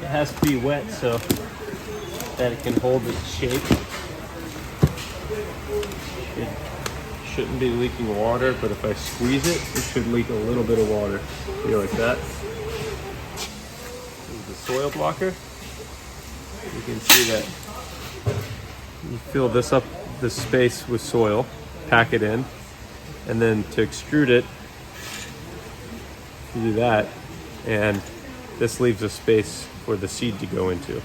It has to be wet so that it can hold its shape. It shouldn't be leaking water, but if I squeeze it, it should leak a little bit of water. See, like that. This is the soil blocker. You can see that you fill this up, this space with soil, pack it in, and then to extrude it, you do that, and this leaves a space for the seed to go into.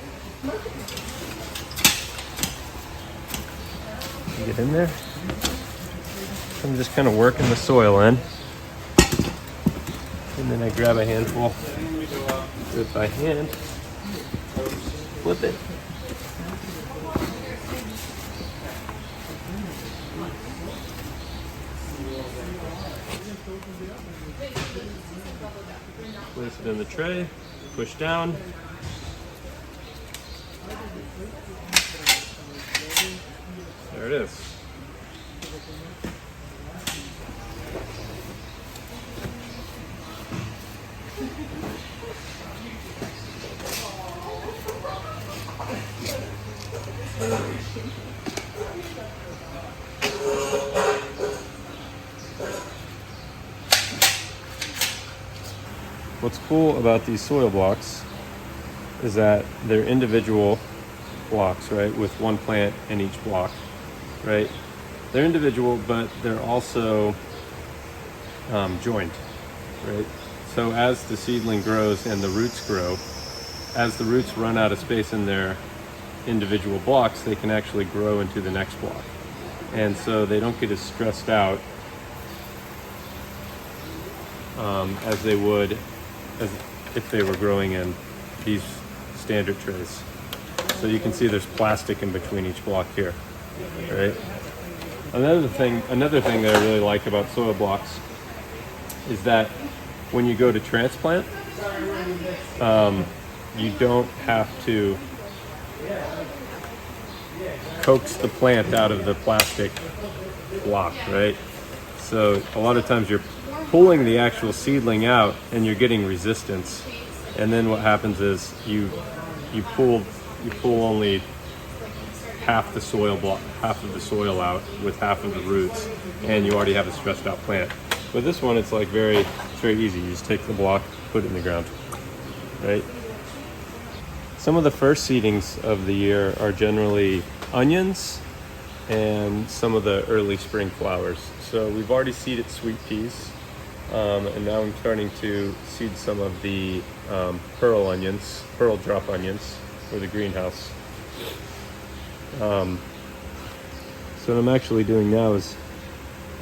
Get in there. I'm just kind of working the soil in, and then I grab a handful, do it by hand, flip it. Place it in the tray, push down. There it is. What's cool about these soil blocks is that they're individual blocks, right? With one plant in each block, right? They're individual, but they're also joined, right? So as the seedling grows and the roots grow, as the roots run out of space in their individual blocks, they can actually grow into the next block. And so they don't get as stressed out as they would as if they were growing in these standard trays. So you can see there's plastic in between each block here, right? Another thing that I really like about soil blocks is that when you go to transplant, you don't have to coax the plant out of the plastic block, right? So a lot of times you're pulling the actual seedling out and you're getting resistance, and then what happens is you pull only half the soil block, half of the soil out with half of the roots, and you already have a stressed out plant. But this one, it's like it's very easy. You just take the block, put it in the ground, right? Some of the first seedings of the year are generally onions and some of the early spring flowers. So we've already seeded sweet peas, and now I'm starting to seed some of the pearl drop onions for the greenhouse. So what I'm actually doing now is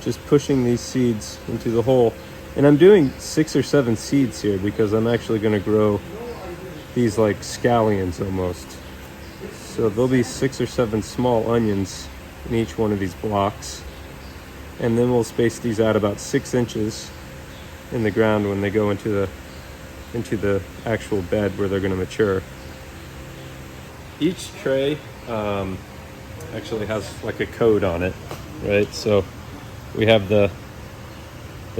just pushing these seeds into the hole, and I'm doing 6 or 7 seeds here because I'm actually going to grow these like scallions almost. So there'll be 6 or 7 small onions in each one of these blocks, and then we'll space these out about 6 inches in the ground when they go into the actual bed where they're going to mature. Each tray actually has like a code on it, right? So we have the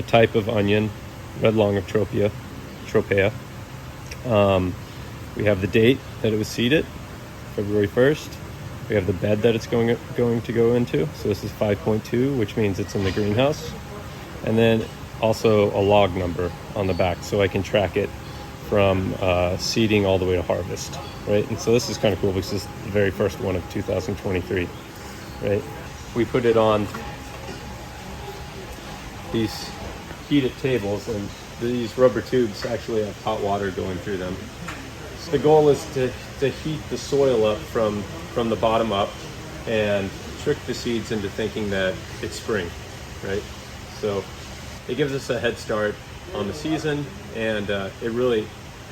type of onion, red longitropia, tropea. We have the date that it was seeded, February 1st. We have the bed that it's going to go into. So this is 5.2, which means it's in the greenhouse. And then also a log number on the back, so I can track it from seeding all the way to harvest, right? And so this is kind of cool because this is the very first one of 2023, right? We put it on these heated tables, and these rubber tubes actually have hot water going through them. So the goal is to heat the soil up from the bottom up and trick the seeds into thinking that it's spring, right? So it gives us a head start on the season, and it really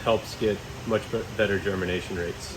helps get much better germination rates.